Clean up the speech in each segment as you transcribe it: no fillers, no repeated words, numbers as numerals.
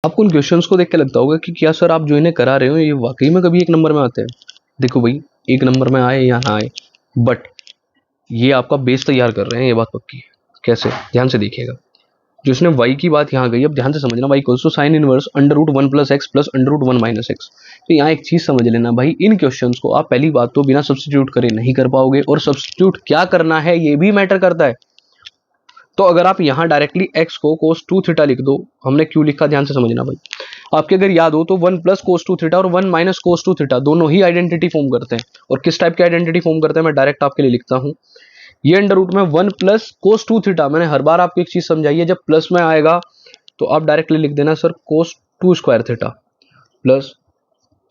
आपको उन क्वेश्चंस को देख के लगता होगा कि क्या सर आप जो इन्हें करा रहे हो ये वाकई में कभी एक नंबर में आते हैं। देखो भाई, एक नंबर में आए या ना आए, बट ये आपका बेस तैयार कर रहे हैं, ये बात पक्की है। कैसे, ध्यान से देखिएगा। जो इसने y की बात यहाँ गई, अब ध्यान से समझना, y equals to sine inverse under root 1 plus x plus under root 1 minus x. तो यहाँ एक चीज समझ लेना भाई, इन क्वेश्चंस को आप पहली बात तो बिना सब्स्टिट्यूट करे नहीं कर पाओगे, और सब्स्टिट्यूट क्या करना है ये भी मैटर करता है। तो अगर आप यहाँ डायरेक्टली x को cos 2 थीटा लिख दो, हमने क्यों लिखा ध्यान से समझना भाई। आपके अगर याद हो तो 1 प्लस cos 2 थीटा और 1 माइनस cos 2 थीटा दोनों ही आइडेंटिटी फॉर्म करते हैं। और किस टाइप की आइडेंटिटी फॉर्म करते हैं मैं डायरेक्ट आपके लिए लिखता हूँ। ये अंडर रूट में 1 प्लस cos 2 थीटा, मैंने हर बार आपको एक चीज समझाई है, जब प्लस में आएगा तो आप डायरेक्टली लिख देना sir cos 2 square theta, plus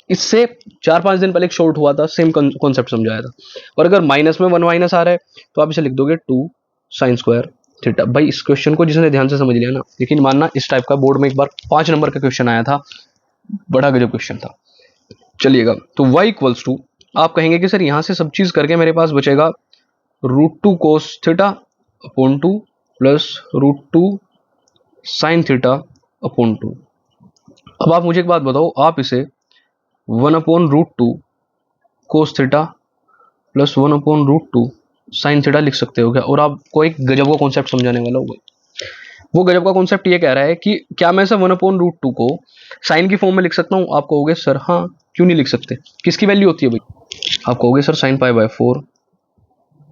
इससे 4-5 दिन पहले एक शॉर्ट हुआ था, सेम कॉन्सेप्ट समझाया था। और अगर माइनस में 1 माइनस आ रहा है तो आप इसे लिख दोगे 2 साइन स्क्वायर थीटा। भाई इस क्वेश्चन को जिसने ध्यान से समझ लिया ना, यकीन मानना इस टाइप का बोर्ड में एक बार 5 नंबर का क्वेश्चन आया था, बड़ा गजब क्वेश्चन था। चलिएगा, तो y इक्वल्स टू, आप कहेंगे कि सर यहां से सब चीज करके मेरे पास बचेगा √2 cos theta upon 2 plus √2 sine theta upon 2। अब आप मुझे एक बात बताओ, आप इसे 1/√2 cos theta plus 1/√2 sine theta लिख सकते हो क्या? और आपको एक गजब का कॉन्सेप्ट समझाने वाला होगा। वो गजब का कॉन्सेप्ट ये कह रहा है कि क्या मैं इसे 1/√2 को साइन की फॉर्म में लिख सकता हूँ? आप कहोगे सर हाँ, क्यों नहीं लिख सकते, किसकी वैल्यू होती है भाई? आप कहोगे sir sine π/4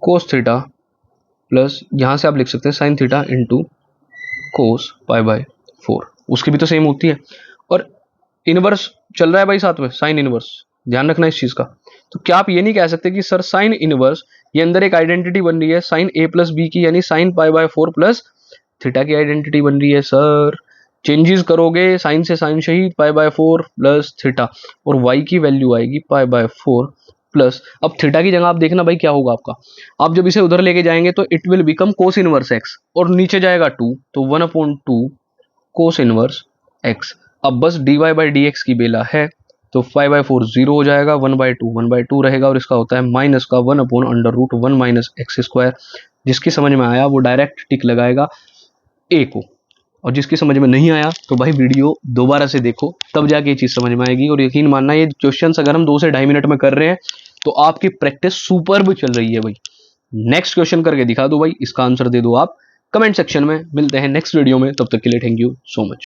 cos theta plus यहां से आप लिख सकते हैं साइन थीटा इंटू cos π/4, उसकी भी तो सेम होती है। और इनवर्स चल रहा है भाई साथ में, साइन इनवर्स, ध्यान रखना इस चीज का। तो क्या आप ये नहीं कह सकते कि सर साइन इनवर्स, ये अंदर एक आइडेंटिटी बन रही है साइन a प्लस बी की, यानी साइन π/4 प्लस थीटा की आइडेंटिटी बन रही है सर। चेंजेस करोगे साइन से साइन शहीद π/4 प्लस थीटा, और y की वैल्यू आएगी π/4 प्लस, अब थीटा की जगह आप देखना भाई क्या होगा आपका, आप जब इसे उधर लेके जाएंगे तो it will become cos inverse x, और नीचे जाएगा 2, तो 1/2 कोस इनवर्स एक्स। अब बस dy/dx की बेला है, तो 5/4 0 हो जाएगा, 1/2 रहेगा, और इसका होता है माइनस का 1/√1 माइनस एक्स स्क्वायर। जिसकी समझ में आया वो डायरेक्ट टिक लगाएगा ए को, और जिसकी समझ में नहीं आया तो भाई वीडियो दोबारा से देखो, तब जाके ये चीज समझ में आएगी। और यकीन मानना ये क्वेश्चंस अगर हम 2 से 2.5 मिनट में कर रहे हैं तो आपकी प्रैक्टिस सुपर्ब चल रही है भाई। नेक्स्ट क्वेश्चन करके दिखा दो भाई, इसका आंसर दे दो आप कमेंट सेक्शन में। मिलते हैं नेक्स्ट वीडियो में, तब तक के लिए थैंक यू सो मच।